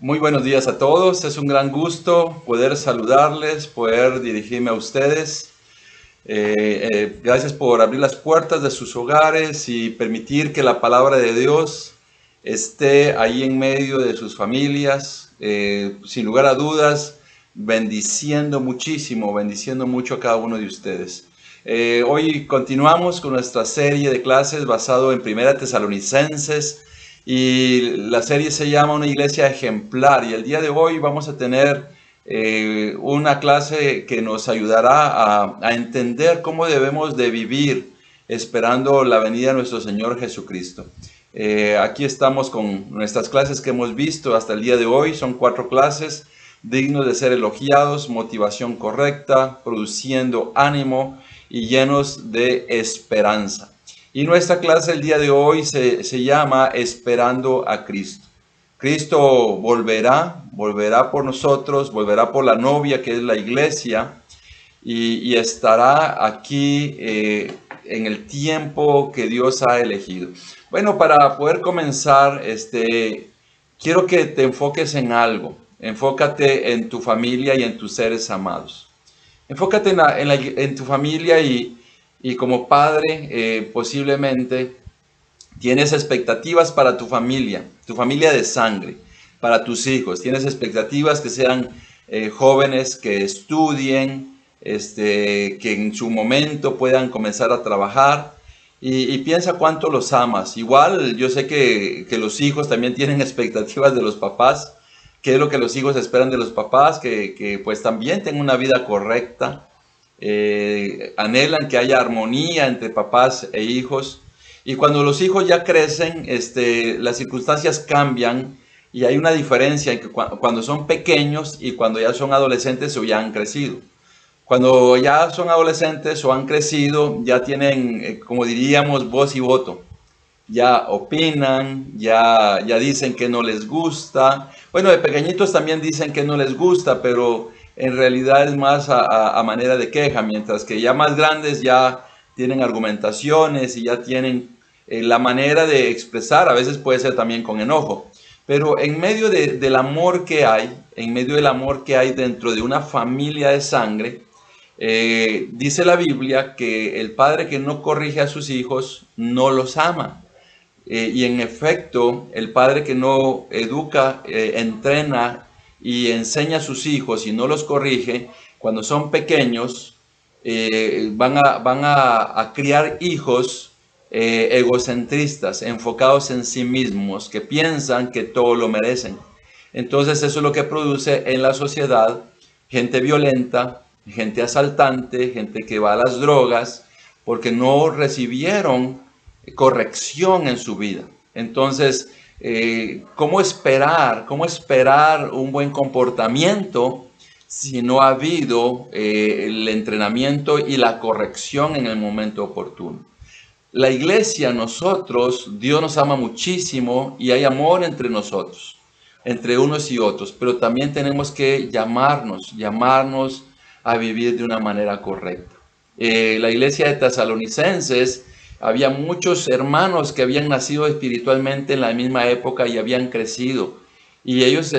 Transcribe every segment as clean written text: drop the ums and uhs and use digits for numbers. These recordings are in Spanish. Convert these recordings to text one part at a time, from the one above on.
Muy buenos días a todos. Es un gran gusto poder saludarles, poder dirigirme a ustedes. Gracias por abrir las puertas de sus hogares y permitir que la palabra de Dios esté ahí en medio de sus familias. Sin lugar a dudas, bendiciendo muchísimo, bendiciendo mucho a cada uno de ustedes. Hoy continuamos con nuestra serie de clases basado en Primera Tesalonicenses y la serie se llama Una iglesia ejemplar, y el día de hoy vamos a tener una clase que nos ayudará a entender cómo debemos de vivir esperando la venida de nuestro Señor Jesucristo. Aquí estamos con nuestras clases que hemos visto hasta el día de hoy. Son 4 clases dignos de ser elogiados: motivación correcta, produciendo ánimo y llenos de esperanza. Y nuestra clase el día de hoy se llama Esperando a Cristo. Cristo volverá por nosotros, volverá por la novia que es la iglesia, y estará aquí en el tiempo que Dios ha elegido. Bueno, para poder comenzar, quiero que te enfoques en algo. Enfócate en tu familia y en tus seres amados. Enfócate en tu familia, y como padre, posiblemente tienes expectativas para tu familia de sangre, para tus hijos. Tienes expectativas que sean jóvenes, que estudien, que en su momento puedan comenzar a trabajar. Y piensa cuánto los amas. Igual yo sé que los hijos también tienen expectativas de los papás. ¿Qué es lo que los hijos esperan de los papás? Que pues también tengan una vida correcta. Anhelan que haya armonía entre papás e hijos. Y cuando los hijos ya crecen, las circunstancias cambian, y hay una diferencia en que cuando son pequeños y cuando ya son adolescentes o ya han crecido. Cuando ya son adolescentes o han crecido, ya tienen, como diríamos, voz y voto. Ya opinan, ya dicen que no les gusta. Bueno, de pequeñitos también dicen que no les gusta, pero en realidad es más a manera de queja, mientras que ya más grandes ya tienen argumentaciones y ya tienen la manera de expresar. A veces puede ser también con enojo. Pero en medio del amor que hay, en medio del amor que hay dentro de una familia de sangre, dice la Biblia que el padre que no corrige a sus hijos no los ama. Y en efecto, el padre que no educa, entrena y enseña a sus hijos y no los corrige, cuando son pequeños, van a criar hijos egocentristas, enfocados en sí mismos, que piensan que todo lo merecen. Entonces eso es lo que produce en la sociedad gente violenta, gente asaltante, gente que va a las drogas, porque no recibieron corrección en su vida. Entonces, ¿cómo esperar un buen comportamiento si no ha habido el entrenamiento y la corrección en el momento oportuno? La iglesia, nosotros, Dios nos ama muchísimo y hay amor entre nosotros, entre unos y otros, pero también tenemos que llamarnos a vivir de una manera correcta. La iglesia de Tesalonicenses, había muchos hermanos que habían nacido espiritualmente en la misma época y habían crecido. Y ellos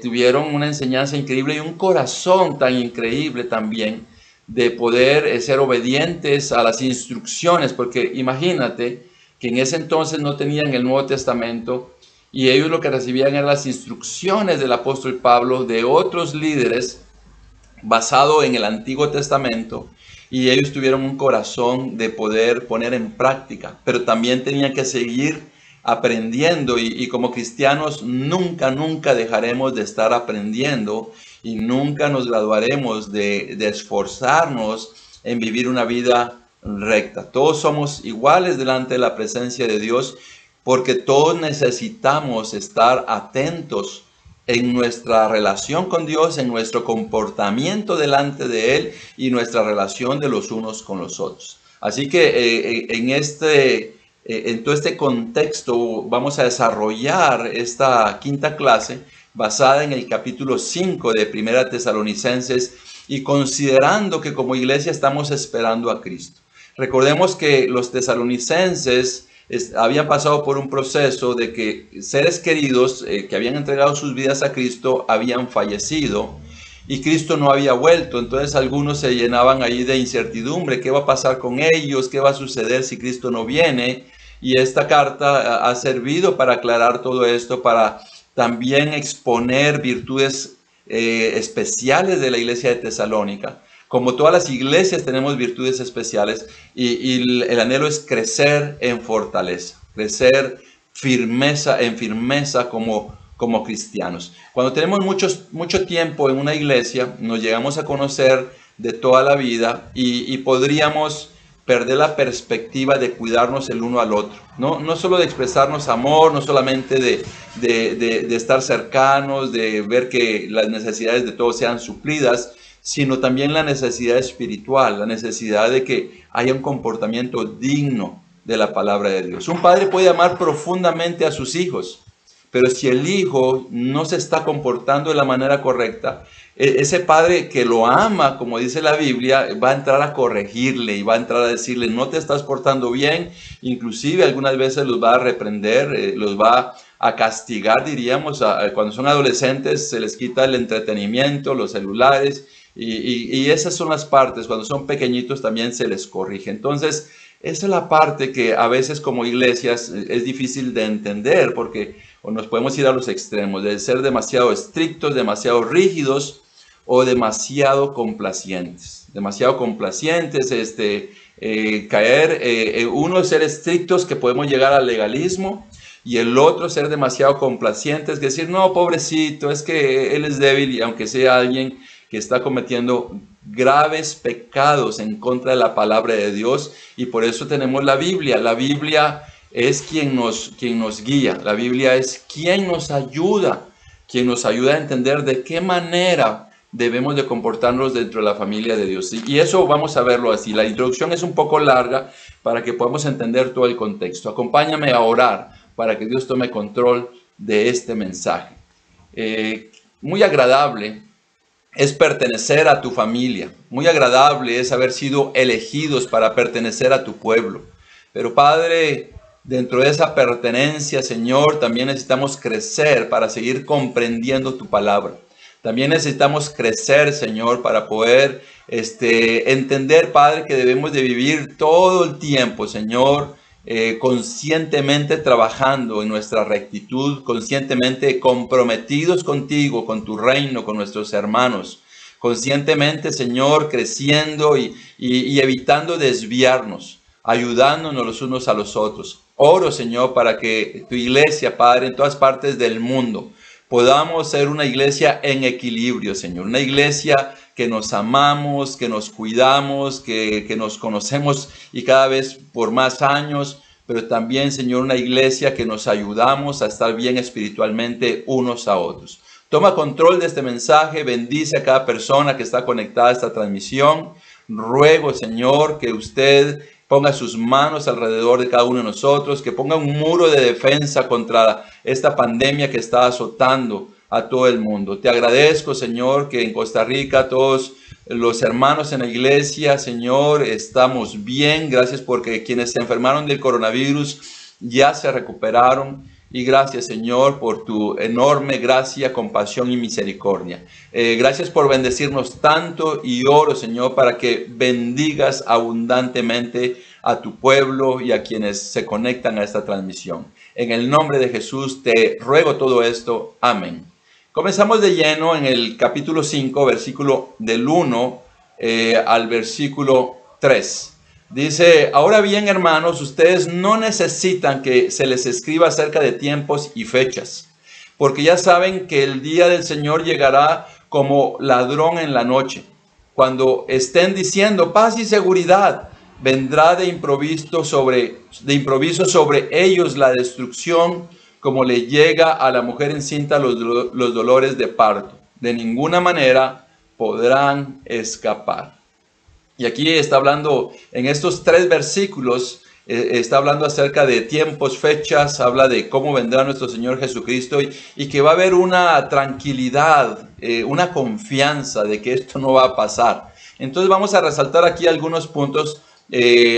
tuvieron una enseñanza increíble y un corazón tan increíble también de poder ser obedientes a las instrucciones, porque imagínate que en ese entonces no tenían el Nuevo Testamento, y ellos lo que recibían eran las instrucciones del apóstol Pablo, de otros líderes, basado en el Antiguo Testamento, y ellos tuvieron un corazón de poder poner en práctica, pero también tenían que seguir aprendiendo, y como cristianos nunca dejaremos de estar aprendiendo, y nunca nos graduaremos de esforzarnos en vivir una vida recta. Todos somos iguales delante de la presencia de Dios, porque todos necesitamos estar atentos en nuestra relación con Dios, en nuestro comportamiento delante de Él y nuestra relación de los unos con los otros. Así que en todo este contexto vamos a desarrollar esta quinta clase basada en el capítulo 5 de Primera Tesalonicenses, y considerando que como iglesia estamos esperando a Cristo. Recordemos que los tesalonicenses habían pasado por un proceso de que seres queridos que habían entregado sus vidas a Cristo habían fallecido y Cristo no había vuelto. Entonces algunos se llenaban ahí de incertidumbre. ¿Qué va a pasar con ellos? ¿Qué va a suceder si Cristo no viene? Y esta carta ha servido para aclarar todo esto, para también exponer virtudes especiales de la iglesia de Tesalónica. Como todas las iglesias tenemos virtudes especiales y el anhelo es crecer en fortaleza, crecer en firmeza como cristianos. Cuando tenemos mucho tiempo en una iglesia, nos llegamos a conocer de toda la vida y podríamos perder la perspectiva de cuidarnos el uno al otro. No solo de expresarnos amor, no solamente de estar cercanos, de ver que las necesidades de todos sean suplidas, sino también la necesidad espiritual, la necesidad de que haya un comportamiento digno de la palabra de Dios. Un padre puede amar profundamente a sus hijos, pero si el hijo no se está comportando de la manera correcta, ese padre que lo ama, como dice la Biblia, va a entrar a corregirle y va a entrar a decirle, no te estás portando bien, inclusive algunas veces los va a reprender, los va a castigar, diríamos, cuando son adolescentes se les quita el entretenimiento, los celulares, y esas son las partes, cuando son pequeñitos también se les corrige. Entonces, esa es la parte que a veces como iglesias es difícil de entender, porque o nos podemos ir a los extremos, de ser demasiado estrictos, demasiado rígidos o demasiado complacientes. Demasiado complacientes, uno ser estrictos que podemos llegar al legalismo y el otro ser demasiado complacientes, que decir, no, pobrecito, es que él es débil y aunque sea alguien que está cometiendo graves pecados en contra de la palabra de Dios y por eso tenemos la Biblia. La Biblia es quien nos guía, la Biblia es quien nos ayuda a entender de qué manera debemos de comportarnos dentro de la familia de Dios. Y eso vamos a verlo así. La introducción es un poco larga para que podamos entender todo el contexto. Acompáñame a orar para que Dios tome control de este mensaje. Muy agradable es pertenecer a tu familia. Muy agradable es haber sido elegidos para pertenecer a tu pueblo. Pero Padre, dentro de esa pertenencia, Señor, también necesitamos crecer para seguir comprendiendo tu palabra. También necesitamos crecer, Señor, para poder entender, Padre, que debemos de vivir todo el tiempo, Señor, conscientemente trabajando en nuestra rectitud, conscientemente comprometidos contigo, con tu reino, con nuestros hermanos, conscientemente, Señor, creciendo y evitando desviarnos, ayudándonos los unos a los otros. Oro, Señor, para que tu iglesia, Padre, en todas partes del mundo, podamos ser una iglesia en equilibrio, Señor, una iglesia que nos amamos, que nos cuidamos, que nos conocemos y cada vez por más años, pero también, Señor, una iglesia que nos ayudamos a estar bien espiritualmente unos a otros. Toma control de este mensaje, bendice a cada persona que está conectada a esta transmisión. Ruego, Señor, que usted ponga sus manos alrededor de cada uno de nosotros, que ponga un muro de defensa contra esta pandemia que está azotando a todo el mundo. Te agradezco, Señor, que en Costa Rica todos los hermanos en la iglesia, Señor, estamos bien. Gracias porque quienes se enfermaron del coronavirus ya se recuperaron. Y gracias, Señor, por tu enorme gracia, compasión y misericordia. Gracias por bendecirnos tanto y oro, Señor, para que bendigas abundantemente a tu pueblo y a quienes se conectan a esta transmisión. En el nombre de Jesús te ruego todo esto. Amén. Comenzamos de lleno en el capítulo 5, versículo del 1 al versículo 3. Dice, ahora bien, hermanos, ustedes no necesitan que se les escriba acerca de tiempos y fechas, porque ya saben que el día del Señor llegará como ladrón en la noche. Cuando estén diciendo paz y seguridad, vendrá de improviso sobre ellos la destrucción, como le llega a la mujer encinta los dolores de parto. De ninguna manera podrán escapar. Y aquí está hablando, en estos 3 versículos, está hablando acerca de tiempos, fechas, habla de cómo vendrá nuestro Señor Jesucristo y que va a haber una tranquilidad, una confianza de que esto no va a pasar. Entonces vamos a resaltar aquí algunos puntos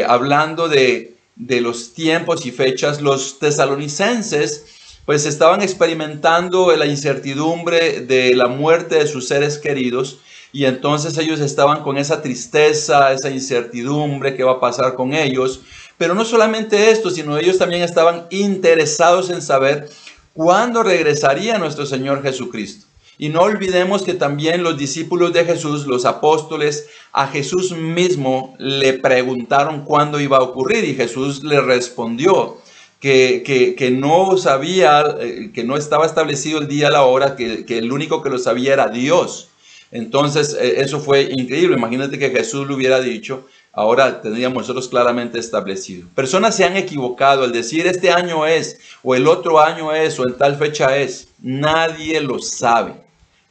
hablando de de los tiempos y fechas, los tesalonicenses pues estaban experimentando la incertidumbre de la muerte de sus seres queridos, y entonces ellos estaban con esa tristeza, esa incertidumbre, qué va a pasar con ellos. Pero no solamente esto, sino ellos también estaban interesados en saber cuándo regresaría nuestro Señor Jesucristo. Y no olvidemos que también los discípulos de Jesús, los apóstoles, a Jesús mismo le preguntaron cuándo iba a ocurrir, y Jesús le respondió que no sabía, que no estaba establecido el día, la hora, que el único que lo sabía era Dios. Entonces, eso fue increíble. Imagínate que Jesús lo hubiera dicho, ahora tendríamos nosotros claramente establecido. Personas se han equivocado al decir este año es, o el otro año es, o en tal fecha es. Nadie lo sabe.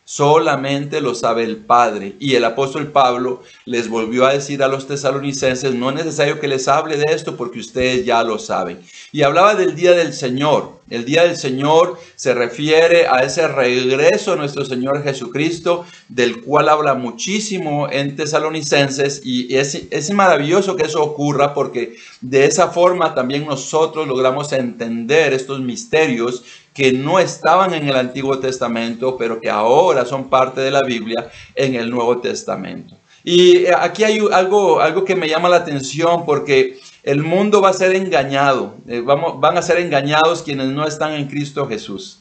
Solamente lo sabe el Padre. Y el apóstol Pablo les volvió a decir a los tesalonicenses, no es necesario que les hable de esto porque ustedes ya lo saben. Y hablaba del día del Señor. El día del Señor se refiere a ese regreso de nuestro Señor Jesucristo, del cual habla muchísimo en Tesalonicenses, y es maravilloso que eso ocurra, porque de esa forma también nosotros logramos entender estos misterios que no estaban en el Antiguo Testamento, pero que ahora son parte de la Biblia en el Nuevo Testamento. Y aquí hay algo que me llama la atención, porque el mundo va a ser engañado, van a ser engañados quienes no están en Cristo Jesús.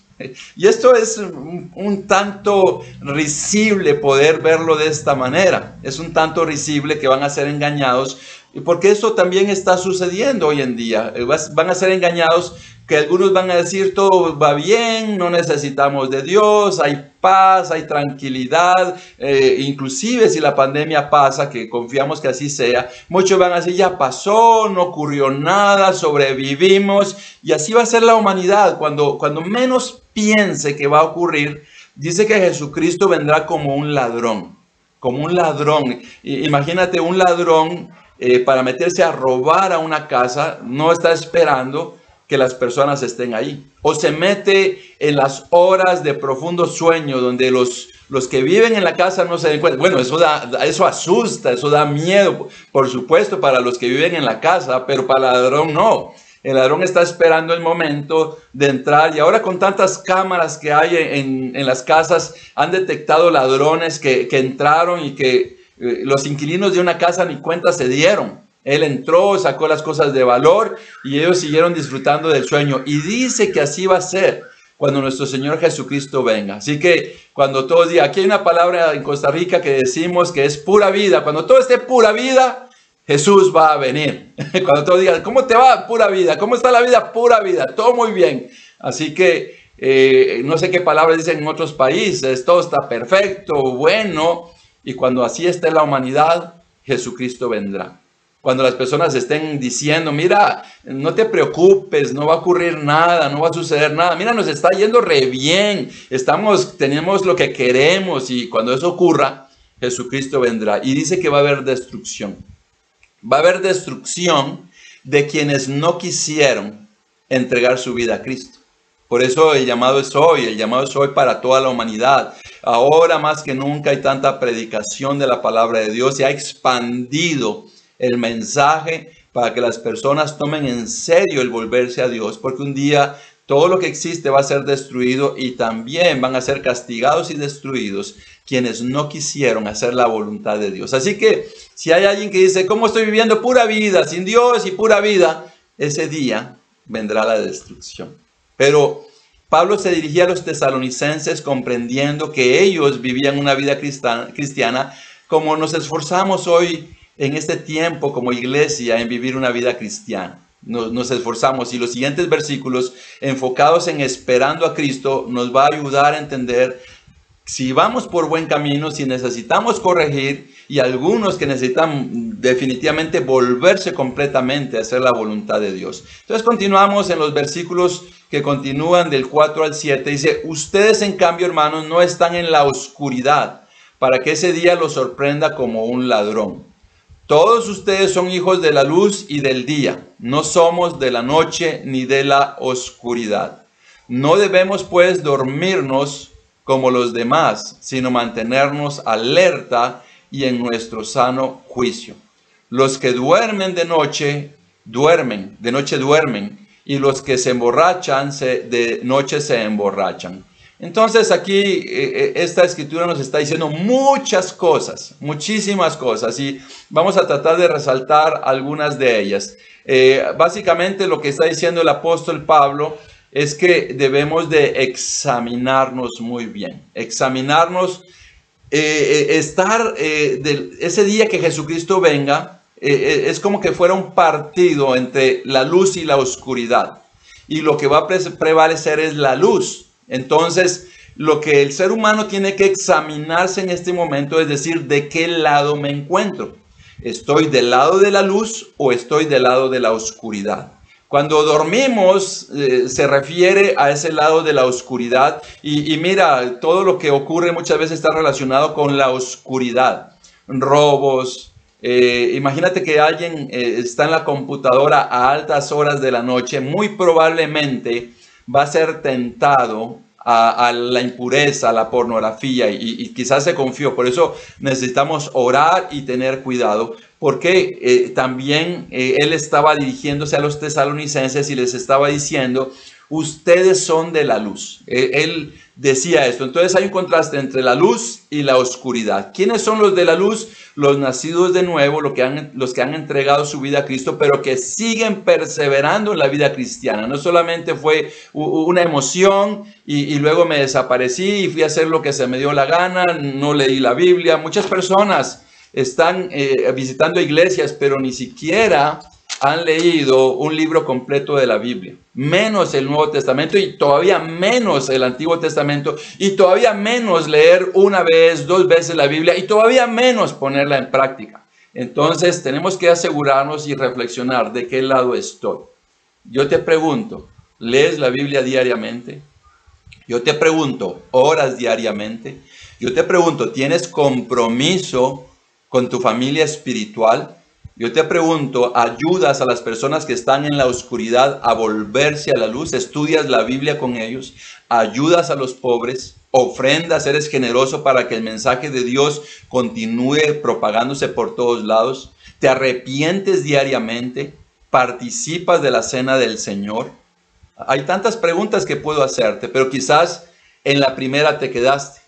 Y esto es un tanto risible poder verlo de esta manera. Es un tanto risible que van a ser engañados, porque eso también está sucediendo hoy en día. Van a ser engañados, que algunos van a decir todo va bien, no necesitamos de Dios, hay paz, hay tranquilidad, inclusive si la pandemia pasa, que confiamos que así sea, muchos van a decir ya pasó, no ocurrió nada, sobrevivimos, y así va a ser la humanidad. Cuando menos piense que va a ocurrir, dice que Jesucristo vendrá como un ladrón, como un ladrón. Imagínate un ladrón para meterse a robar a una casa, no está esperando que las personas estén ahí, o se mete en las horas de profundo sueño donde los que viven en la casa no se den cuenta. Bueno, eso asusta, eso da miedo, por supuesto, para los que viven en la casa, pero para el ladrón no. El ladrón está esperando el momento de entrar, y ahora con tantas cámaras que hay en las casas, han detectado ladrones que entraron, y que los inquilinos de una casa ni cuenta se dieron. Él entró, sacó las cosas de valor, y ellos siguieron disfrutando del sueño. Y dice que así va a ser cuando nuestro Señor Jesucristo venga. Así que cuando todos digan, aquí hay una palabra en Costa Rica que decimos que es pura vida. Cuando todo esté pura vida, Jesús va a venir. Cuando todos digan, ¿cómo te va? Pura vida. ¿Cómo está la vida? Pura vida. Todo muy bien. Así que no sé qué palabras dicen en otros países. Todo está perfecto, bueno. Y cuando así esté la humanidad, Jesucristo vendrá. Cuando las personas estén diciendo, mira, no te preocupes, no va a ocurrir nada, no va a suceder nada. Mira, nos está yendo re bien, tenemos lo que queremos, y cuando eso ocurra, Jesucristo vendrá. Y dice que va a haber destrucción. Va a haber destrucción de quienes no quisieron entregar su vida a Cristo. Por eso el llamado es hoy para toda la humanidad. Ahora más que nunca hay tanta predicación de la palabra de Dios, se ha expandido el mensaje para que las personas tomen en serio el volverse a Dios, porque un día todo lo que existe va a ser destruido, y también van a ser castigados y destruidos quienes no quisieron hacer la voluntad de Dios. Así que si hay alguien que dice, ¿cómo estoy viviendo pura vida, sin Dios y pura vida? Ese día vendrá la destrucción. Pero Pablo se dirigía a los tesalonicenses comprendiendo que ellos vivían una vida cristiana como nos esforzamos hoy en este tiempo como iglesia en vivir una vida cristiana. Nos esforzamos, y los siguientes versículos enfocados en esperando a Cristo nos va a ayudar a entender si vamos por buen camino, si necesitamos corregir, y algunos que necesitan definitivamente volverse completamente a hacer la voluntad de Dios. Entonces continuamos en los versículos que continúan del 4 al 7. Dice, ustedes en cambio, hermanos, no están en la oscuridad para que ese día los sorprenda como un ladrón. Todos ustedes son hijos de la luz y del día, no somos de la noche ni de la oscuridad. No debemos pues dormirnos como los demás, sino mantenernos alerta y en nuestro sano juicio. Los que duermen de noche duermen, de noche duermen, y los que se emborrachan, de noche se emborrachan. Entonces aquí esta escritura nos está diciendo muchas cosas, muchísimas cosas, y vamos a tratar de resaltar algunas de ellas. Básicamente lo que está diciendo el apóstol Pablo es que debemos de examinarnos muy bien, examinarnos, ese día que Jesucristo venga, es como que fuera un partido entre la luz y la oscuridad, y lo que va a prevalecer es la luz. Entonces, lo que el ser humano tiene que examinarse en este momento es decir, ¿de qué lado me encuentro? ¿Estoy del lado de la luz o estoy del lado de la oscuridad? Cuando dormimos, se refiere a ese lado de la oscuridad, y mira, todo lo que ocurre muchas veces está relacionado con la oscuridad. Robos. Imagínate que alguien está en la computadora a altas horas de la noche, muy probablemente va a ser tentado a la impureza, a la pornografía, y quizás se confió. Por eso necesitamos orar y tener cuidado, porque también él estaba dirigiéndose a los tesalonicenses y les estaba diciendo, ustedes son de la luz. Él decía esto. Entonces hay un contraste entre la luz y la oscuridad. ¿Quiénes son los de la luz? Los nacidos de nuevo, los que han entregado su vida a Cristo, pero que siguen perseverando en la vida cristiana. No solamente fue una emoción y luego me desaparecí y fui a hacer lo que se me dio la gana, no leí la Biblia. Muchas personas están visitando iglesias, pero ni siquiera han leído un libro completo de la Biblia, menos el Nuevo Testamento, y todavía menos el Antiguo Testamento, y todavía menos leer una vez, dos veces la Biblia, y todavía menos ponerla en práctica. Entonces tenemos que asegurarnos y reflexionar de qué lado estoy. Yo te pregunto, ¿lees la Biblia diariamente? Yo te pregunto, ¿oras diariamente? Yo te pregunto, ¿tienes compromiso con tu familia espiritual? Yo te pregunto, ¿ayudas a las personas que están en la oscuridad a volverse a la luz? ¿Estudias la Biblia con ellos? ¿Ayudas a los pobres? ¿Ofrendas? ¿Eres generoso para que el mensaje de Dios continúe propagándose por todos lados? ¿Te arrepientes diariamente? ¿Participas de la cena del Señor? Hay tantas preguntas que puedo hacerte, pero quizás en la primera te quedaste,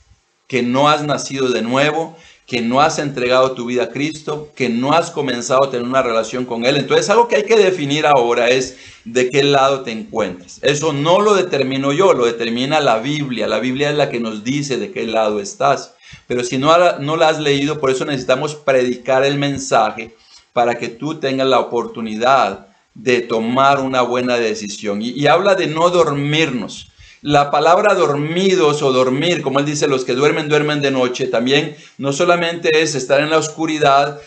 que no has nacido de nuevo, que no has entregado tu vida a Cristo, que no has comenzado a tener una relación con Él. Entonces, algo que hay que definir ahora es de qué lado te encuentras. Eso no lo determino yo, lo determina la Biblia. La Biblia es la que nos dice de qué lado estás. Pero si no la has leído, por eso necesitamos predicar el mensaje para que tú tengas la oportunidad de tomar una buena decisión. Y habla de no dormirnos. La palabra dormidos o dormir, como él dice, los que duermen, duermen de noche, también no solamente es estar en la oscuridad,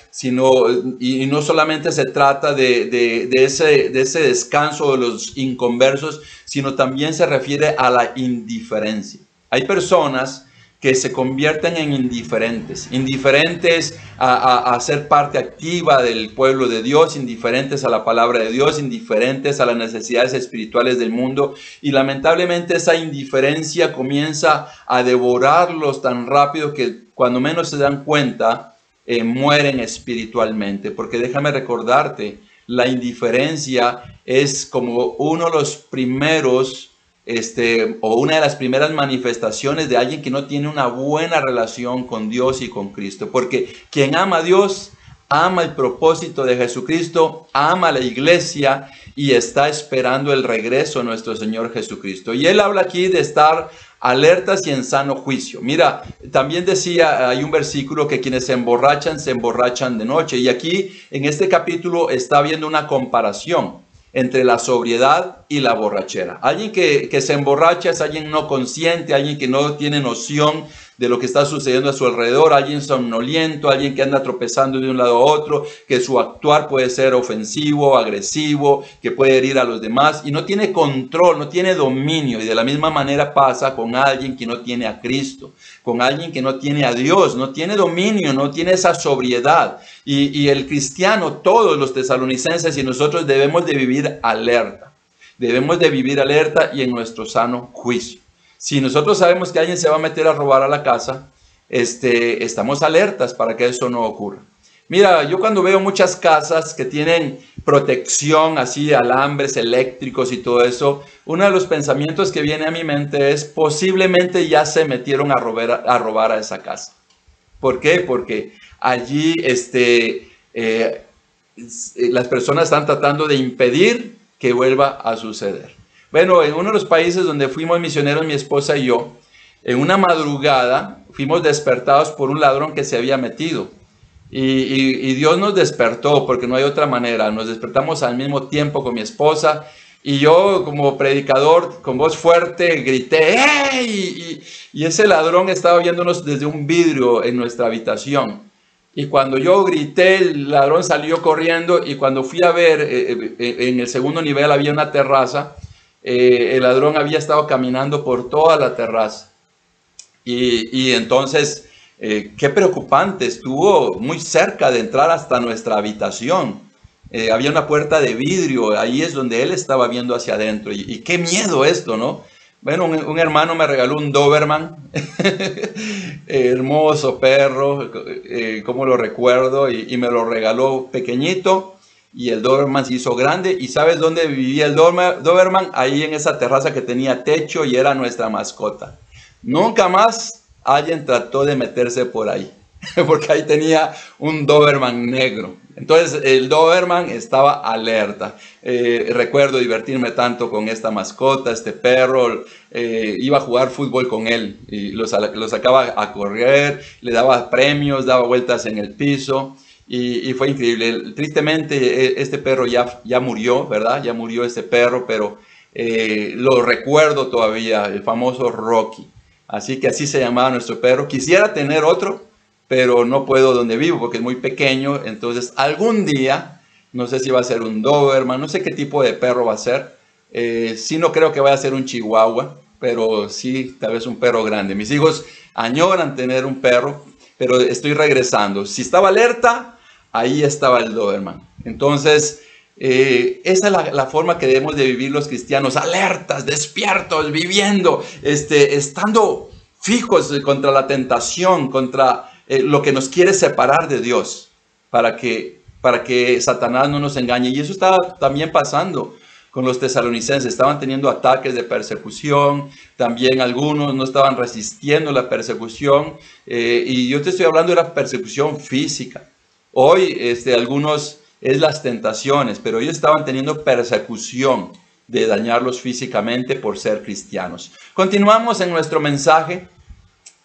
y no solamente se trata de ese descanso de los inconversos, sino también se refiere a la indiferencia. Hay personas que se convierten en indiferentes a ser parte activa del pueblo de Dios, indiferentes a la palabra de Dios, indiferentes a las necesidades espirituales del mundo, y lamentablemente esa indiferencia comienza a devorarlos tan rápido que cuando menos se dan cuenta, mueren espiritualmente. Porque déjame recordarte, la indiferencia es como uno de los primeros o una de las primeras manifestaciones de alguien que no tiene una buena relación con Dios y con Cristo. Porque quien ama a Dios, ama el propósito de Jesucristo, ama la iglesia y está esperando el regreso de nuestro Señor Jesucristo. Y él habla aquí de estar alertas y en sano juicio. Mira, también decía, hay un versículo que quienes se emborrachan de noche. Y aquí en este capítulo está habiendo una comparación entre la sobriedad y la borrachera. Alguien que se emborracha es alguien no consciente, alguien que no tiene noción de lo que está sucediendo a su alrededor, alguien somnoliento, alguien que anda tropezando de un lado a otro, que su actuar puede ser ofensivo, agresivo, que puede herir a los demás y no tiene control, no tiene dominio. Y de la misma manera pasa con alguien que no tiene a Cristo, con alguien que no tiene a Dios, no tiene dominio, no tiene esa sobriedad. Y el cristiano, todos los tesalonicenses y nosotros debemos de vivir alerta. Debemos de vivir alerta y en nuestro sano juicio. Si nosotros sabemos que alguien se va a meter a robar a la casa, estamos alertas para que eso no ocurra. Mira, yo cuando veo muchas casas que tienen protección, así, alambres eléctricos y todo eso, uno de los pensamientos que viene a mi mente es posiblemente ya se metieron a robar a esa casa. ¿Por qué? Porque allí las personas están tratando de impedir que vuelva a suceder. Bueno, en uno de los países donde fuimos misioneros, mi esposa y yo, en una madrugada fuimos despertados por un ladrón que se había metido. Y Dios nos despertó porque no hay otra manera. Nos despertamos al mismo tiempo con mi esposa y yo como predicador con voz fuerte grité ¡hey! Y ese ladrón estaba viéndonos desde un vidrio en nuestra habitación. Y cuando yo grité, el ladrón salió corriendo y cuando fui a ver, en el segundo nivel había una terraza, el ladrón había estado caminando por toda la terraza. Y entonces, qué preocupante, estuvo muy cerca de entrar hasta nuestra habitación. Había una puerta de vidrio, ahí es donde él estaba viendo hacia adentro. Y qué miedo esto, ¿no? Bueno, un hermano me regaló un Doberman, hermoso perro, como lo recuerdo, y me lo regaló pequeñito. Y el Doberman se hizo grande. ¿Y sabes dónde vivía el Doberman? Ahí en esa terraza que tenía techo y era nuestra mascota. Nunca más alguien trató de meterse por ahí, porque ahí tenía un Doberman negro. Entonces el Doberman estaba alerta. Recuerdo divertirme tanto con esta mascota, este perro. Iba a jugar fútbol con él y lo sacaba a correr, le daba premios, daba vueltas en el piso. Y fue increíble. Tristemente, este perro ya murió, ¿verdad? Ya murió este perro, pero lo recuerdo todavía, el famoso Rocky. Así que así se llamaba nuestro perro. Quisiera tener otro, pero no puedo donde vivo porque es muy pequeño. Entonces, algún día, no sé si va a ser un Doberman, no sé qué tipo de perro va a ser. Sí, no creo que vaya a ser un Chihuahua, pero sí, tal vez un perro grande. Mis hijos añoran tener un perro, pero estoy regresando. Si estaba alerta, ahí estaba el Doberman. Entonces, esa es la forma que debemos de vivir los cristianos, alertas, despiertos, viviendo, estando fijos contra la tentación, contra lo que nos quiere separar de Dios, para que Satanás no nos engañe. Y eso estaba también pasando con los tesalonicenses. Estaban teniendo ataques de persecución, también algunos no estaban resistiendo la persecución, y yo te estoy hablando de la persecución física. Hoy algunos es las tentaciones, pero ellos estaban teniendo persecución de dañarlos físicamente por ser cristianos. Continuamos en nuestro mensaje.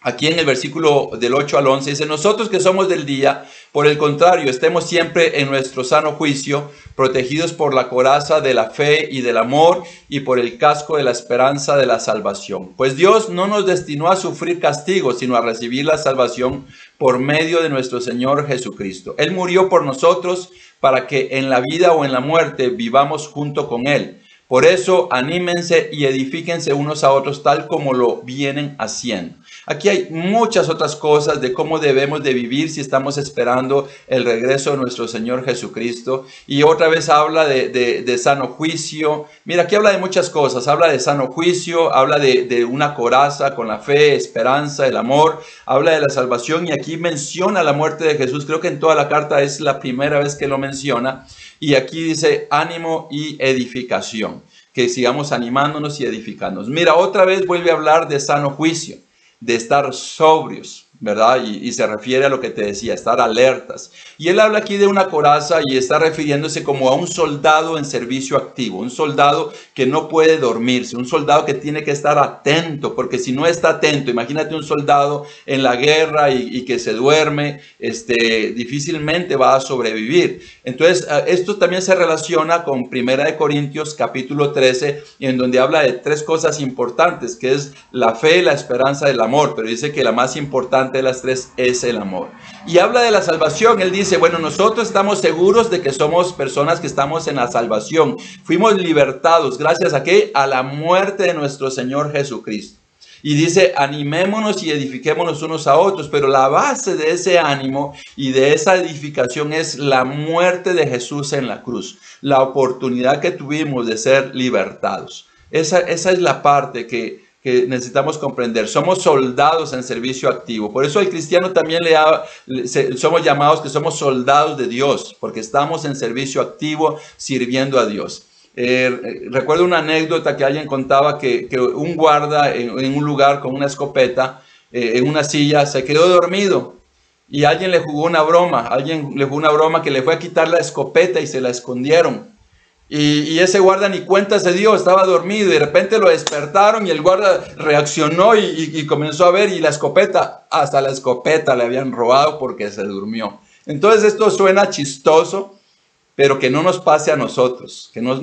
Aquí en el versículo del 8 al 11 dice, nosotros que somos del día, por el contrario, estemos siempre en nuestro sano juicio, protegidos por la coraza de la fe y del amor y por el casco de la esperanza de la salvación. Pues Dios no nos destinó a sufrir castigo, sino a recibir la salvación por medio de nuestro Señor Jesucristo. Él murió por nosotros para que en la vida o en la muerte vivamos junto con Él. Por eso, anímense y edifíquense unos a otros tal como lo vienen haciendo. Aquí hay muchas otras cosas de cómo debemos de vivir si estamos esperando el regreso de nuestro Señor Jesucristo. Y otra vez habla de sano juicio. Mira, aquí habla de muchas cosas. Habla de sano juicio, habla de una coraza con la fe, esperanza, el amor. Habla de la salvación y aquí menciona la muerte de Jesús. Creo que en toda la carta es la primera vez que lo menciona. Y aquí dice ánimo y edificación. Que sigamos animándonos y edificándonos. Mira, otra vez vuelve a hablar de sano juicio, de estar sobrios, ¿verdad? Y se refiere a lo que te decía, estar alertas. Y él habla aquí de una coraza y está refiriéndose como a un soldado en servicio activo, un soldado que no puede dormirse, un soldado que tiene que estar atento, porque si no está atento, imagínate un soldado en la guerra y que se duerme, difícilmente va a sobrevivir. Entonces, esto también se relaciona con 1 Corintios capítulo 13, en donde habla de tres cosas importantes, que es la fe, la esperanza y el amor, pero dice que la más importante de las tres es el amor. Y habla de la salvación. Él dice, bueno, nosotros estamos seguros de que somos personas que estamos en la salvación. Fuimos libertados, ¿gracias a qué? A la muerte de nuestro Señor Jesucristo. Y dice, animémonos y edifiquémonos unos a otros, pero la base de ese ánimo y de esa edificación es la muerte de Jesús en la cruz, la oportunidad que tuvimos de ser libertados. Esa es la parte que que necesitamos comprender. Somos soldados en servicio activo. Por eso el cristiano también somos llamados que somos soldados de Dios, porque estamos en servicio activo sirviendo a Dios. Recuerdo una anécdota que alguien contaba que un guarda en un lugar con una escopeta, en una silla, se quedó dormido y alguien le jugó una broma. Que le fue a quitar la escopeta y se la escondieron. Y ese guarda ni cuenta se dio, estaba dormido y de repente lo despertaron y el guarda reaccionó y comenzó a ver y hasta la escopeta le habían robado porque se durmió. Entonces esto suena chistoso, pero que no nos pase a nosotros, que no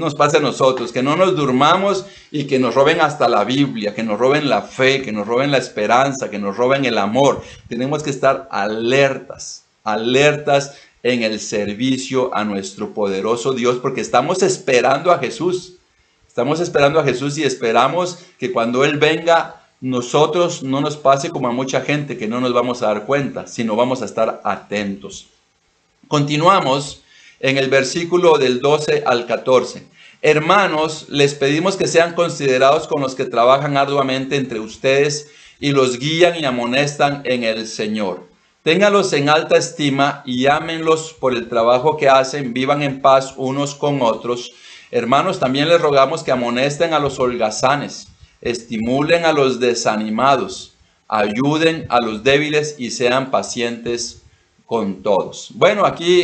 nos durmamos y que nos roben hasta la Biblia, que nos roben la fe, que nos roben la esperanza, que nos roben el amor. Tenemos que estar alertas en el servicio a nuestro poderoso Dios, porque estamos esperando a Jesús. Estamos esperando a Jesús y esperamos que cuando Él venga, nosotros no nos pase como a mucha gente, que no nos vamos a dar cuenta, sino vamos a estar atentos. Continuamos en el versículo del 12 al 14. Hermanos, les pedimos que sean considerados con los que trabajan arduamente entre ustedes y los guían y amonestan en el Señor. Ténganlos en alta estima y ámenlos por el trabajo que hacen, vivan en paz unos con otros. Hermanos, también les rogamos que amonesten a los holgazanes, estimulen a los desanimados, ayuden a los débiles y sean pacientes con todos. Bueno, aquí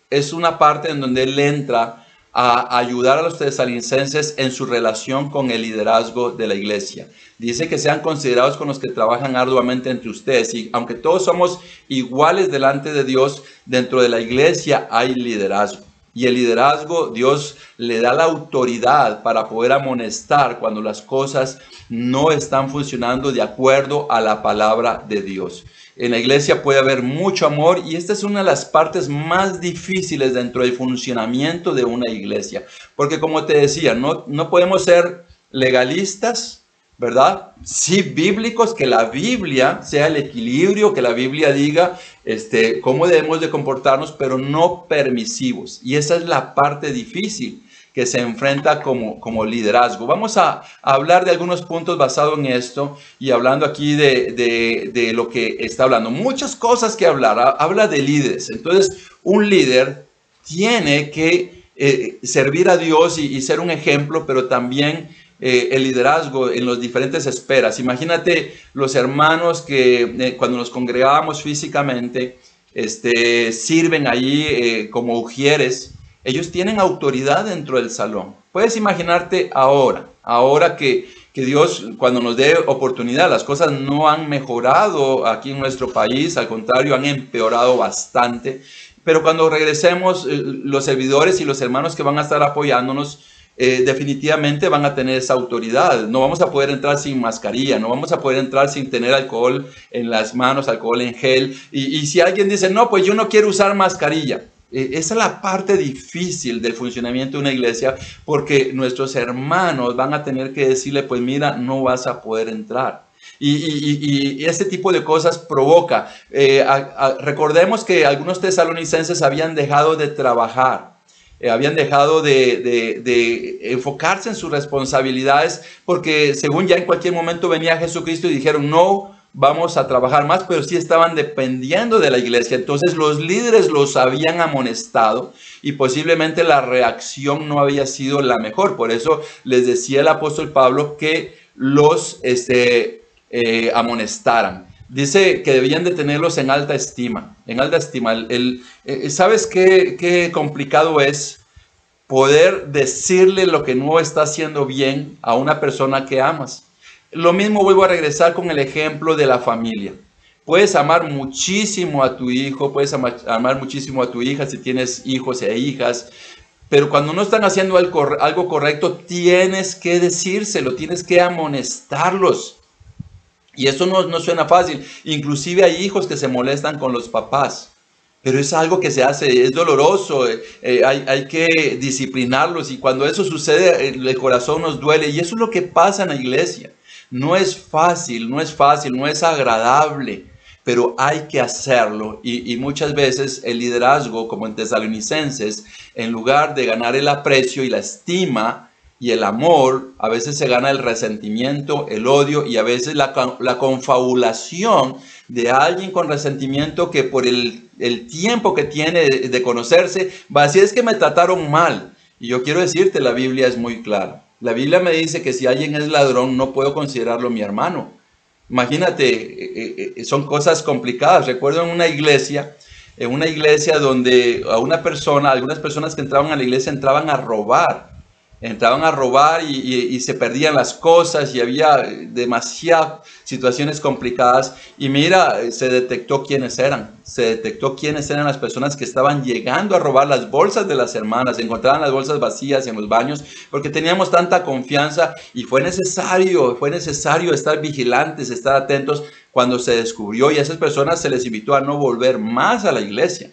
es una parte en donde él entra a ayudar a los tesalonicenses en su relación con el liderazgo de la iglesia. Dice que sean considerados con los que trabajan arduamente entre ustedes. Y aunque todos somos iguales delante de Dios, dentro de la iglesia hay liderazgo. Y el liderazgo, Dios le da la autoridad para poder amonestar cuando las cosas no están funcionando de acuerdo a la palabra de Dios. En la iglesia puede haber mucho amor y esta es una de las partes más difíciles dentro del funcionamiento de una iglesia. Porque como te decía, no podemos ser legalistas, ¿verdad? Sí, bíblicos, que la Biblia sea el equilibrio, que la Biblia diga cómo debemos de comportarnos, pero no permisivos. Y esa es la parte difícil que se enfrenta como liderazgo. Vamos a hablar de algunos puntos basados en esto y hablando aquí de lo que está hablando. Muchas cosas que hablar. Habla de líderes. Entonces, un líder tiene que servir a Dios y ser un ejemplo, pero también el liderazgo en las diferentes esferas. Imagínate los hermanos que cuando nos congregábamos físicamente, sirven allí como ujieres. Ellos tienen autoridad dentro del salón. Puedes imaginarte ahora que Dios, cuando nos dé oportunidad, las cosas no han mejorado aquí en nuestro país, al contrario, han empeorado bastante. Pero cuando regresemos, los servidores y los hermanos que van a estar apoyándonos, definitivamente van a tener esa autoridad. No vamos a poder entrar sin mascarilla, no vamos a poder entrar sin tener alcohol en las manos, alcohol en gel. Y si alguien dice, no, pues yo no quiero usar mascarilla. Esa es la parte difícil del funcionamiento de una iglesia, porque nuestros hermanos van a tener que decirle, pues mira, no vas a poder entrar. Y este tipo de cosas provoca. Recordemos que algunos tesalonicenses habían dejado de trabajar, habían dejado de enfocarse en sus responsabilidades, porque según ya en cualquier momento venía Jesucristo y dijeron, no vamos a trabajar más, pero sí estaban dependiendo de la iglesia. Entonces los líderes los habían amonestado y posiblemente la reacción no había sido la mejor. Por eso les decía el apóstol Pablo que los amonestaran. Dice que debían de tenerlos en alta estima. En alta estima. ¿Sabes qué complicado es poder decirle lo que no está haciendo bien a una persona que amas? Lo mismo vuelvo a regresar con el ejemplo de la familia. Puedes amar muchísimo a tu hijo, puedes amar muchísimo a tu hija si tienes hijos e hijas, pero cuando no están haciendo algo correcto, tienes que decírselo, tienes que amonestarlos. Y eso no suena fácil. Inclusive hay hijos que se molestan con los papás, pero es algo que se hace, es doloroso, hay que disciplinarlos y cuando eso sucede, el corazón nos duele y eso es lo que pasa en la iglesia. No es fácil, no es agradable, pero hay que hacerlo. Y muchas veces el liderazgo, como en Tesalonicenses, en lugar de ganar el aprecio y la estima, Y el amor a veces se gana el resentimiento, el odio y a veces la confabulación de alguien con resentimiento que por el tiempo que tiene de conocerse va a decir es que me trataron mal. Y yo quiero decirte, la Biblia es muy clara. La Biblia me dice que si alguien es ladrón no puedo considerarlo mi hermano. Imagínate, son cosas complicadas. Recuerdo en una iglesia donde algunas personas que entraban a la iglesia entraban a robar y se perdían las cosas y había demasiadas situaciones complicadas. Y mira, se detectó quiénes eran las personas que estaban llegando a robar las bolsas de las hermanas. Encontraban las bolsas vacías en los baños porque teníamos tanta confianza y fue necesario estar vigilantes, estar atentos cuando se descubrió, y a esas personas se les invitó a no volver más a la iglesia.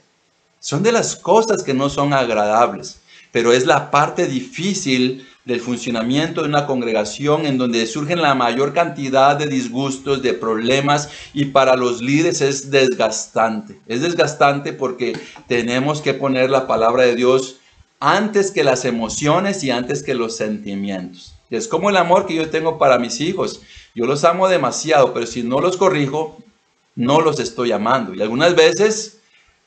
Son de las cosas que no son agradables, pero es la parte difícil del funcionamiento de una congregación en donde surgen la mayor cantidad de disgustos, de problemas, y para los líderes es desgastante. Es desgastante porque tenemos que poner la palabra de Dios antes que las emociones y antes que los sentimientos. Es como el amor que yo tengo para mis hijos. Yo los amo demasiado, pero si no los corrijo, no los estoy amando. Y algunas veces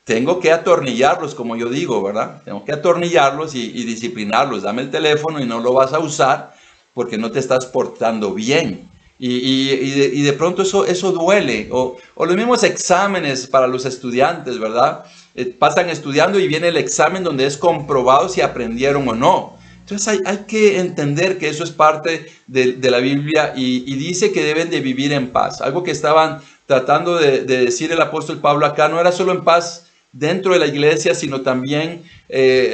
tengo que atornillarlos, como yo digo, ¿verdad? Tengo que atornillarlos y disciplinarlos. Dame el teléfono y no lo vas a usar porque no te estás portando bien. Y de pronto eso duele. O los mismos exámenes para los estudiantes, ¿verdad? Pasan estudiando y viene el examen donde es comprobado si aprendieron o no. Entonces hay que entender que eso es parte de la Biblia y dice que deben de vivir en paz. Algo que estaban tratando de decir el apóstol Pablo acá no era solo en paz dentro de la iglesia, sino también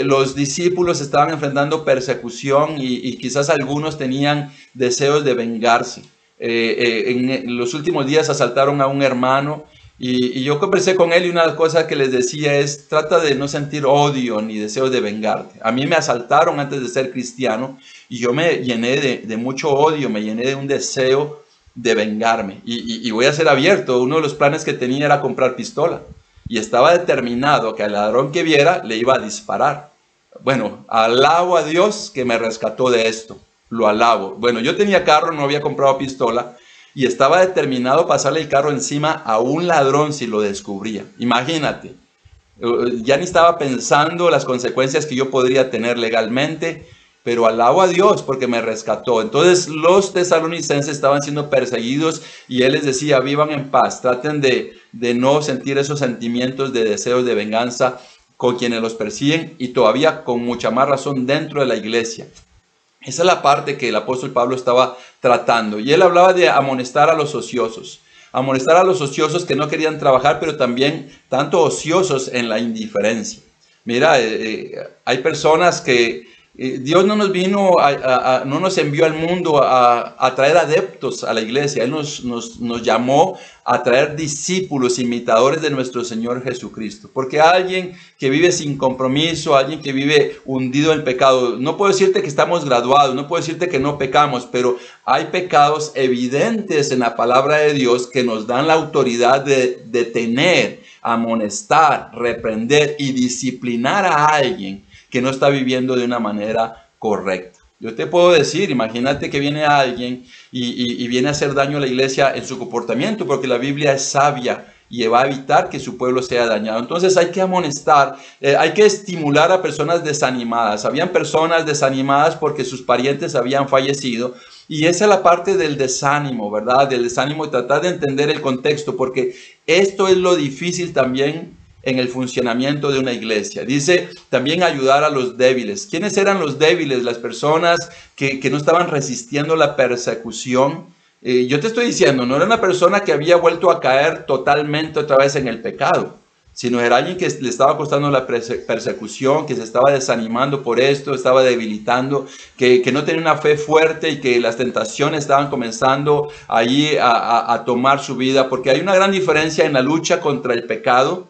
los discípulos estaban enfrentando persecución y quizás algunos tenían deseos de vengarse. En los últimos días asaltaron a un hermano y yo conversé con él y una de las cosas que les decía es: trata de no sentir odio ni deseos de vengarte. A mí me asaltaron antes de ser cristiano y yo me llené de mucho odio, me llené de un deseo de vengarme. Y voy a ser abierto, uno de los planes que tenía era comprar pistola. Y estaba determinado que al ladrón que viera le iba a disparar. Bueno, alabo a Dios que me rescató de esto. Lo alabo. Bueno, yo tenía carro, no había comprado pistola y estaba determinado a pasarle el carro encima a un ladrón si lo descubría. Imagínate. Ya ni estaba pensando las consecuencias que yo podría tener legalmente, pero alabo a Dios porque me rescató. Entonces los tesalonicenses estaban siendo perseguidos y él les decía: vivan en paz, traten de no sentir esos sentimientos de deseos de venganza con quienes los persiguen, y todavía con mucha más razón dentro de la iglesia. Esa es la parte que el apóstol Pablo estaba tratando, y él hablaba de amonestar a los ociosos que no querían trabajar, pero también tanto ociosos en la indiferencia. Mira, hay personas que Dios no nos vino, no nos envió al mundo a traer adeptos a la iglesia. Él nos llamó a traer discípulos, imitadores de nuestro Señor Jesucristo. Porque alguien que vive sin compromiso, alguien que vive hundido en pecado, no puedo decirte que estamos graduados, no puedo decirte que no pecamos, pero hay pecados evidentes en la palabra de Dios que nos dan la autoridad de detener, amonestar, reprender y disciplinar a alguien que no está viviendo de una manera correcta. Yo te puedo decir, imagínate que viene alguien y viene a hacer daño a la iglesia en su comportamiento, porque la Biblia es sabia y va a evitar que su pueblo sea dañado. Entonces hay que amonestar, hay que estimular a personas desanimadas. Habían personas desanimadas porque sus parientes habían fallecido, y esa es la parte del desánimo, ¿verdad? Del desánimo, y tratar de entender el contexto, porque esto es lo difícil también en el funcionamiento de una iglesia. Dice también ayudar a los débiles. ¿Quiénes eran los débiles? Las personas que no estaban resistiendo la persecución. Yo te estoy diciendo, no era una persona que había vuelto a caer totalmente otra vez en el pecado, sino era alguien que le estaba costando la persecución, que se estaba desanimando por esto, estaba debilitando, que no tenía una fe fuerte y que las tentaciones estaban comenzando allí a tomar su vida, porque hay una gran diferencia en la lucha contra el pecado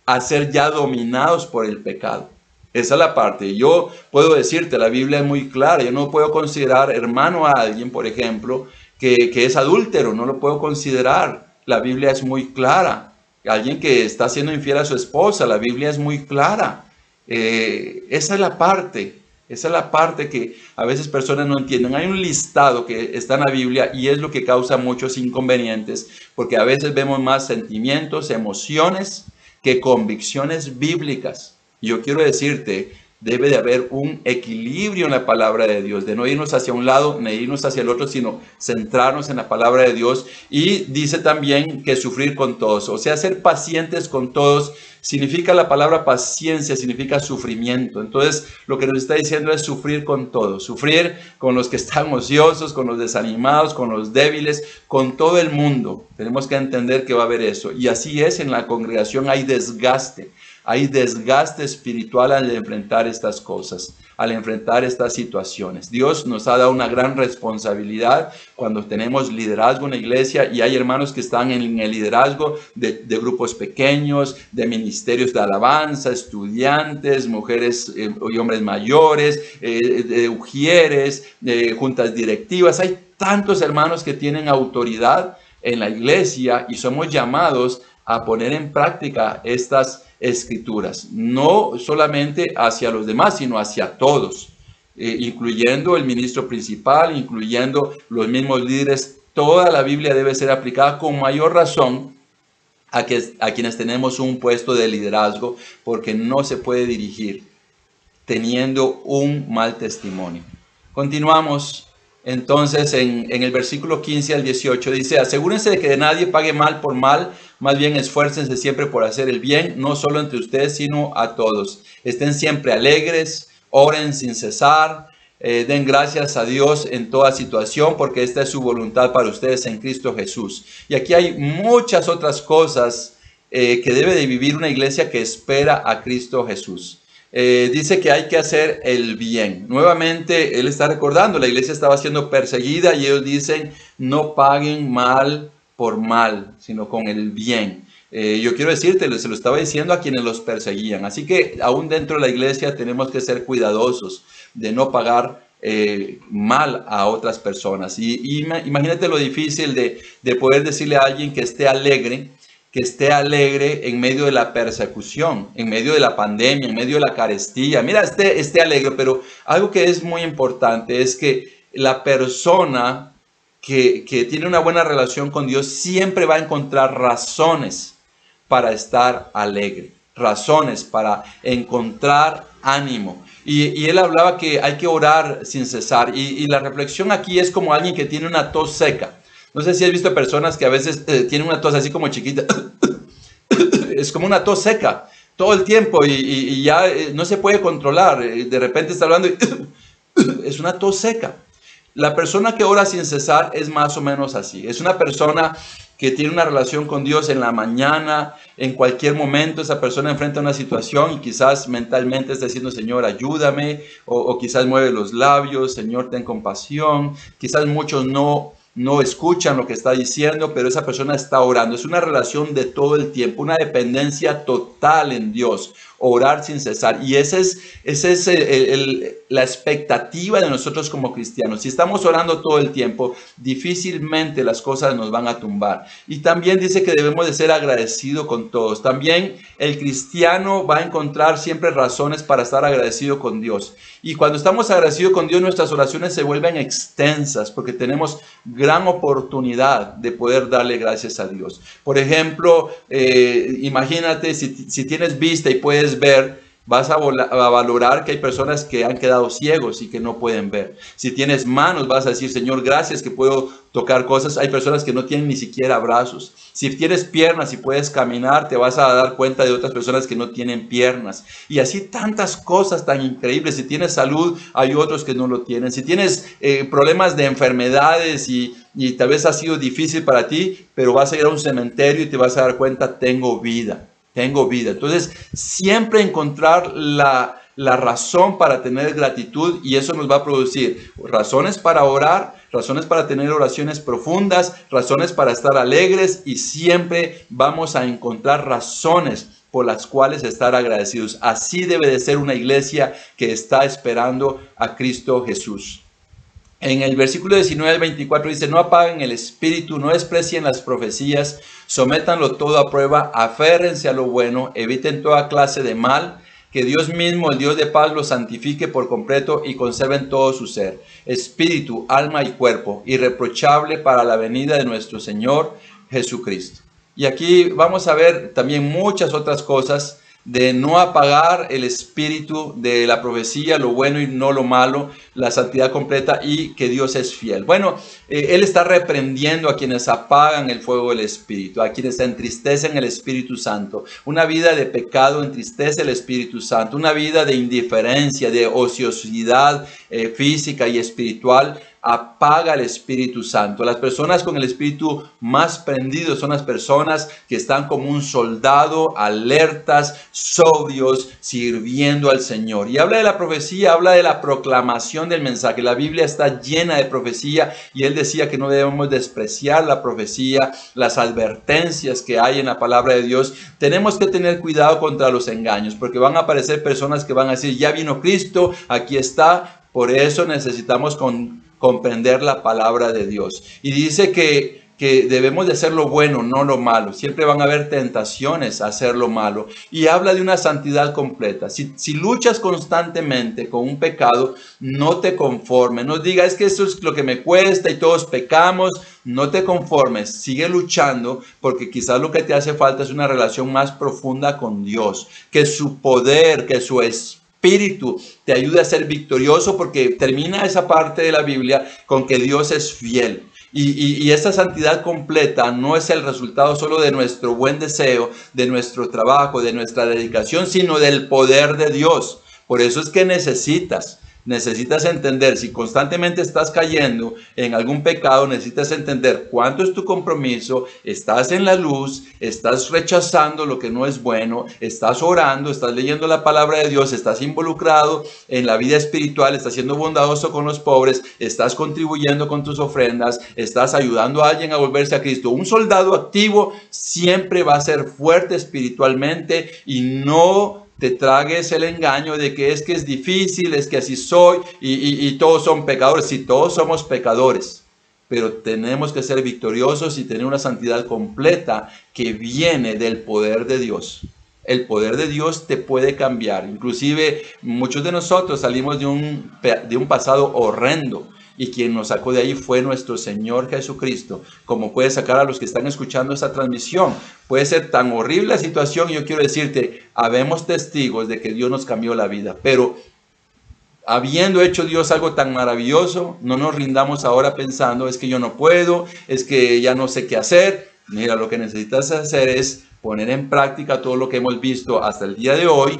a ser ya dominados por el pecado. Esa es la parte. Yo puedo decirte, la Biblia es muy clara. Yo no puedo considerar hermano a alguien, por ejemplo, que es adúltero. No lo puedo considerar. La Biblia es muy clara. Alguien que está siendo infiel a su esposa, la Biblia es muy clara. Esa es la parte. Esa es la parte que a veces personas no entienden. Hay un listado que está en la Biblia y es lo que causa muchos inconvenientes, porque a veces vemos más sentimientos, emociones que convicciones bíblicas. Y yo quiero decirte, debe de haber un equilibrio en la palabra de Dios, de no irnos hacia un lado ni irnos hacia el otro, sino centrarnos en la palabra de Dios. Y dice también que sufrir con todos, o sea, ser pacientes con todos. Significa la palabra paciencia, significa sufrimiento. Entonces, lo que nos está diciendo es sufrir con todos, sufrir con los que están ociosos, con los desanimados, con los débiles, con todo el mundo. Tenemos que entender que va a haber eso. Y así es, en la congregación hay desgaste. Hay desgaste espiritual al enfrentar estas cosas, al enfrentar estas situaciones. Dios nos ha dado una gran responsabilidad cuando tenemos liderazgo en la iglesia, y hay hermanos que están en el liderazgo de grupos pequeños, de ministerios de alabanza, estudiantes, mujeres y hombres mayores, de ujieres, juntas directivas. Hay tantos hermanos que tienen autoridad en la iglesia y somos llamados a poner en práctica estas escrituras, no solamente hacia los demás, sino hacia todos, incluyendo el ministro principal, incluyendo los mismos líderes. Toda la Biblia debe ser aplicada con mayor razón a quienes tenemos un puesto de liderazgo, porque no se puede dirigir teniendo un mal testimonio. Continuamos. Entonces, en el versículo 15 al 18 dice: asegúrense de que de nadie pague mal por mal, más bien esfuércense siempre por hacer el bien, no solo entre ustedes, sino a todos. Estén siempre alegres, oren sin cesar, den gracias a Dios en toda situación, porque esta es su voluntad para ustedes en Cristo Jesús. Y aquí hay muchas otras cosas que debe de vivir una iglesia que espera a Cristo Jesús. Dice que hay que hacer el bien. Nuevamente, él está recordando, la iglesia estaba siendo perseguida y ellos dicen: no paguen mal por mal, sino con el bien. Yo quiero decirte, se lo estaba diciendo a quienes los perseguían. Así que aún dentro de la iglesia tenemos que ser cuidadosos de no pagar mal a otras personas. Y imagínate lo difícil de poder decirle a alguien que esté alegre en medio de la persecución, en medio de la pandemia, en medio de la carestía. Mira, esté alegre, pero algo que es muy importante es que la persona que tiene una buena relación con Dios siempre va a encontrar razones para estar alegre, razones para encontrar ánimo. Y él hablaba que hay que orar sin cesar. Y la reflexión aquí es como alguien que tiene una tos seca. No sé si has visto personas que a veces tienen una tos así como chiquita. Es como una tos seca todo el tiempo y ya no se puede controlar. De repente está hablando y es una tos seca. La persona que ora sin cesar es más o menos así. Es una persona que tiene una relación con Dios en la mañana, en cualquier momento. Esa persona enfrenta una situación y quizás mentalmente está diciendo: Señor, ayúdame, o quizás mueve los labios: Señor, ten compasión. Quizás muchos no escuchan lo que está diciendo, pero esa persona está orando. Es una relación de todo el tiempo, una dependencia total en Dios, orar sin cesar. Y esa es la expectativa de nosotros como cristianos. Si estamos orando todo el tiempo, difícilmente las cosas nos van a tumbar. Y también dice que debemos de ser agradecidos con todos. También el cristiano va a encontrar siempre razones para estar agradecido con Dios. Y cuando estamos agradecidos con Dios, nuestras oraciones se vuelven extensas, porque tenemos gran oportunidad de poder darle gracias a Dios. Por ejemplo, imagínate si tienes vista y puedes ver, vas a valorar que hay personas que han quedado ciegos y que no pueden ver. Si tienes manos, vas a decir: Señor, gracias que puedo tocar cosas. Hay personas que no tienen ni siquiera brazos. Si tienes piernas y puedes caminar, te vas a dar cuenta de otras personas que no tienen piernas. Y así tantas cosas tan increíbles. Si tienes salud, hay otros que no lo tienen. Si tienes problemas de enfermedades y tal vez ha sido difícil para ti, pero vas a ir a un cementerio y te vas a dar cuenta: tengo vida. Tengo vida. Entonces, siempre encontrar la razón para tener gratitud, y eso nos va a producir razones para orar, razones para tener oraciones profundas, razones para estar alegres, y siempre vamos a encontrar razones por las cuales estar agradecidos. Así debe de ser una iglesia que está esperando a Cristo Jesús. En el versículo 19 al 24 dice: no apaguen el espíritu, no desprecien las profecías, sométanlo todo a prueba, aférrense a lo bueno, eviten toda clase de mal, que Dios mismo, el Dios de paz, los santifique por completo y conserven todo su ser, espíritu, alma y cuerpo, irreprochable para la venida de nuestro Señor Jesucristo. Y aquí vamos a ver también muchas otras cosas de no apagar el espíritu de la profecía, lo bueno y no lo malo, la santidad completa y que Dios es fiel. Bueno, Él está reprendiendo a quienes apagan el fuego del espíritu, a quienes entristecen el Espíritu Santo. Una vida de pecado entristece el Espíritu Santo, una vida de indiferencia, de ociosidad física y espiritual apaga el Espíritu Santo. Las personas con el espíritu más prendido son las personas que están como un soldado, alertas, sobrios, sirviendo al Señor. Y habla de la profecía, habla de la proclamación del mensaje. La Biblia está llena de profecía y él decía que no debemos despreciar la profecía, las advertencias que hay en la palabra de Dios. Tenemos que tener cuidado contra los engaños, porque van a aparecer personas que van a decir, ya vino Cristo, aquí está. Por eso necesitamos comprender la palabra de Dios. Y dice que debemos de hacer lo bueno, no lo malo. Siempre van a haber tentaciones a hacer lo malo. Y habla de una santidad completa. Si luchas constantemente con un pecado, no te conformes. No digas, es que eso es lo que me cuesta y todos pecamos. No te conformes. Sigue luchando, porque quizás lo que te hace falta es una relación más profunda con Dios. Que su poder, que su espíritu te ayude a ser victorioso, porque termina esa parte de la Biblia con que Dios es fiel. Y esa santidad completa no es el resultado solo de nuestro buen deseo, de nuestro trabajo, de nuestra dedicación, sino del poder de Dios. Por eso es que necesitas entender, si constantemente estás cayendo en algún pecado, necesitas entender cuánto es tu compromiso, estás en la luz, estás rechazando lo que no es bueno, estás orando, estás leyendo la palabra de Dios, estás involucrado en la vida espiritual, estás siendo bondadoso con los pobres, estás contribuyendo con tus ofrendas, estás ayudando a alguien a volverse a Cristo. Un soldado activo siempre va a ser fuerte espiritualmente y no te tragues el engaño de que es difícil, es que así soy y todos son pecadores. Sí, todos somos pecadores, pero tenemos que ser victoriosos y tener una santidad completa que viene del poder de Dios. El poder de Dios te puede cambiar. Inclusive muchos de nosotros salimos de un pasado horrendo. Y quien nos sacó de ahí fue nuestro Señor Jesucristo. Como puede sacar a los que están escuchando esta transmisión. Puede ser tan horrible la situación. Yo quiero decirte, habemos testigos de que Dios nos cambió la vida. Pero habiendo hecho Dios algo tan maravilloso, no nos rindamos ahora pensando, es que yo no puedo, es que ya no sé qué hacer. Mira, lo que necesitas hacer es poner en práctica todo lo que hemos visto hasta el día de hoy.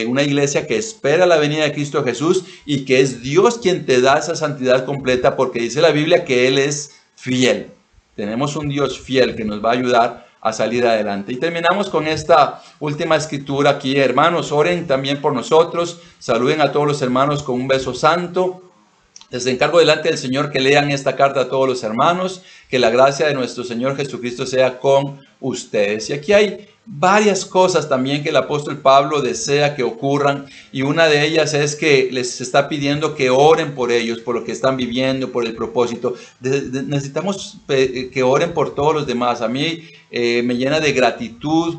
Una iglesia que espera la venida de Cristo Jesús y que es Dios quien te da esa santidad completa, porque dice la Biblia que Él es fiel. Tenemos un Dios fiel que nos va a ayudar a salir adelante. Y terminamos con esta última escritura aquí. Hermanos, oren también por nosotros. Saluden a todos los hermanos con un beso santo. Les encargo delante del Señor que lean esta carta a todos los hermanos, que la gracia de nuestro Señor Jesucristo sea con ustedes. Y aquí hay varias cosas también que el apóstol Pablo desea que ocurran, y una de ellas es que les está pidiendo que oren por ellos, por lo que están viviendo, por el propósito. Necesitamos que oren por todos los demás. A mí me llena de gratitud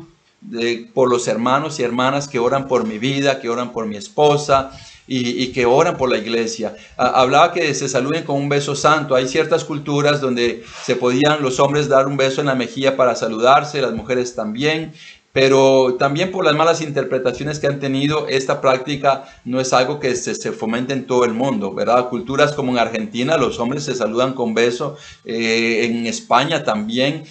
por los hermanos y hermanas que oran por mi vida, que oran por mi esposa, y que oran por la iglesia. Hablaba que se saluden con un beso santo. Hay ciertas culturas donde se podían los hombres dar un beso en la mejilla para saludarse, las mujeres también. Pero también por las malas interpretaciones que han tenido, esta práctica no es algo que se fomente en todo el mundo, ¿verdad? Culturas como en Argentina, los hombres se saludan con beso, en España también,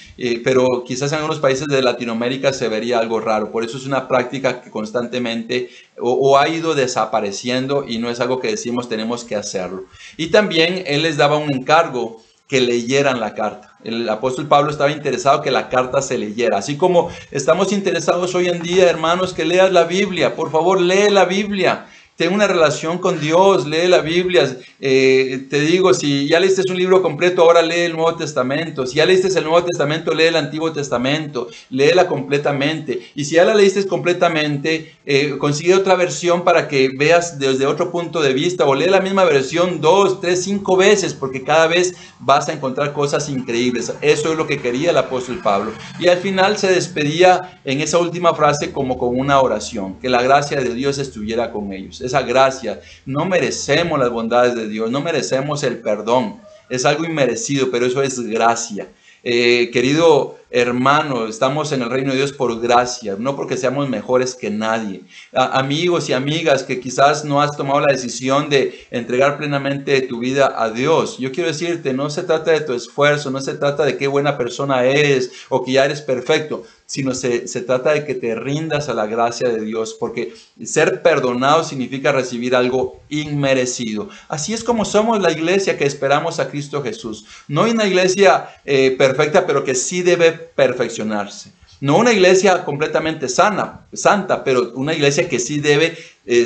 pero quizás en algunos países de Latinoamérica se vería algo raro. Por eso es una práctica que constantemente o ha ido desapareciendo y no es algo que decimos tenemos que hacerlo. Y también él les daba un encargo, que leyeran la carta. El apóstol Pablo estaba interesado que la carta se leyera. Así como estamos interesados hoy en día, hermanos, que leas la Biblia. Por favor, lee la Biblia. ten una relación con Dios, lee la Biblia. Te digo, si ya leíste un libro completo, ahora lee el Nuevo Testamento. Si ya leíste el Nuevo Testamento, lee el Antiguo Testamento, léela completamente. Y si ya la leíste completamente, consigue otra versión para que veas desde otro punto de vista, o lee la misma versión 2, 3, 5 veces, porque cada vez vas a encontrar cosas increíbles. Eso es lo que quería el apóstol Pablo. Y al final se despedía en esa última frase como con una oración, que la gracia de Dios estuviera con ellos. Esa gracia, no merecemos las bondades de Dios, no merecemos el perdón, es algo inmerecido, pero eso es gracia. Querido hermano, estamos en el reino de Dios por gracia, no porque seamos mejores que nadie. Amigos y amigas que quizás no has tomado la decisión de entregar plenamente tu vida a Dios, yo quiero decirte, no se trata de tu esfuerzo, no se trata de qué buena persona eres o que ya eres perfecto, sino se trata de que te rindas a la gracia de Dios, porque ser perdonado significa recibir algo inmerecido. Así es como somos la iglesia que esperamos a Cristo Jesús. No una iglesia perfecta, pero que sí debe perfeccionarse. No una iglesia completamente santa, pero una iglesia que sí debe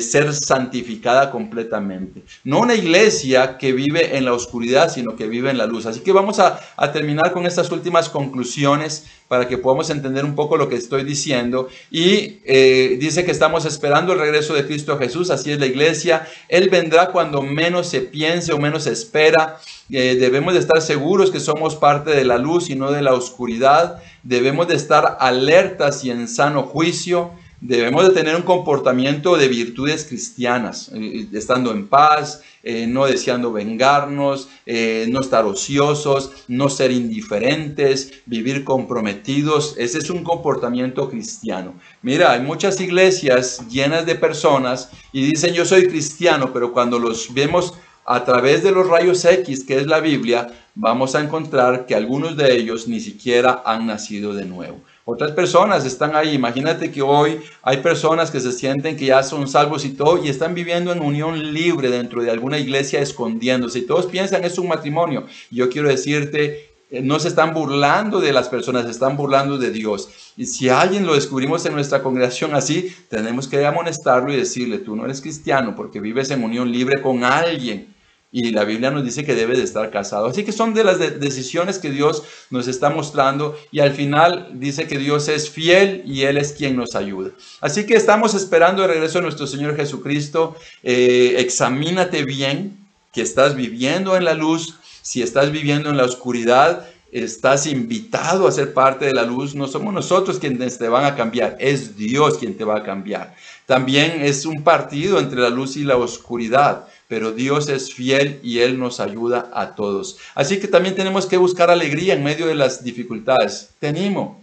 ser santificada completamente. No una iglesia que vive en la oscuridad, sino que vive en la luz. Así que vamos a terminar con estas últimas conclusiones para que podamos entender un poco lo que estoy diciendo. Y dice que estamos esperando el regreso de Cristo Jesús. Así es la iglesia. Él vendrá cuando menos se piense o menos se espera. Debemos de estar seguros que somos parte de la luz y no de la oscuridad. Debemos de estar alertas y en sano juicio. Debemos de tener un comportamiento de virtudes cristianas, estando en paz, no deseando vengarnos, no estar ociosos, no ser indiferentes, vivir comprometidos. Ese es un comportamiento cristiano. Mira, hay muchas iglesias llenas de personas y dicen yo soy cristiano, pero cuando los vemos a través de los rayos X, que es la Biblia, vamos a encontrar que algunos de ellos ni siquiera han nacido de nuevo. Otras personas están ahí. Imagínate que hoy hay personas que se sienten que ya son salvos y todo y están viviendo en unión libre dentro de alguna iglesia escondiéndose. Y todos piensan es un matrimonio. Yo quiero decirte, no se están burlando de las personas, se están burlando de Dios. Y si a alguien lo descubrimos en nuestra congregación así, tenemos que amonestarlo y decirle, tú no eres cristiano porque vives en unión libre con alguien. Y la Biblia nos dice que debe de estar casado. Así que son de las decisiones que Dios nos está mostrando. Y al final dice que Dios es fiel y Él es quien nos ayuda. Así que estamos esperando el regreso de nuestro Señor Jesucristo. Examínate bien que estás viviendo en la luz. Si estás viviendo en la oscuridad, estás invitado a ser parte de la luz. No somos nosotros quienes te van a cambiar. Es Dios quien te va a cambiar. También es un partido entre la luz y la oscuridad. Pero Dios es fiel y Él nos ayuda a todos. Así que también tenemos que buscar alegría en medio de las dificultades. Te animo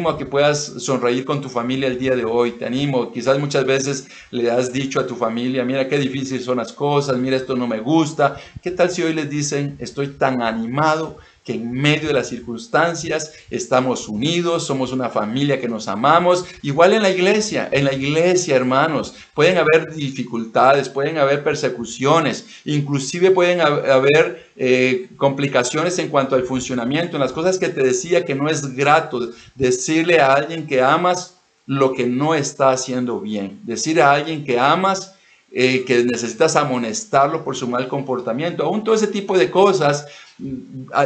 a que puedas sonreír con tu familia el día de hoy. Te animo, quizás muchas veces le has dicho a tu familia, mira qué difíciles son las cosas, mira esto no me gusta. ¿Qué tal si hoy les dicen, estoy tan animado que en medio de las circunstancias estamos unidos, somos una familia que nos amamos? Igual en la iglesia, hermanos, pueden haber dificultades, pueden haber persecuciones, inclusive pueden haber complicaciones en cuanto al funcionamiento, en las cosas que te decía que no es grato decirle a alguien que amas lo que no está haciendo bien, decir a alguien que amas que necesitas amonestarlo por su mal comportamiento, aún todo ese tipo de cosas.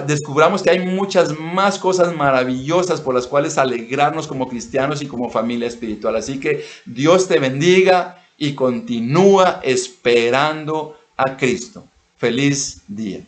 Descubramos que hay muchas más cosas maravillosas por las cuales alegrarnos como cristianos y como familia espiritual. Así que Dios te bendiga y continúa esperando a Cristo. Feliz día.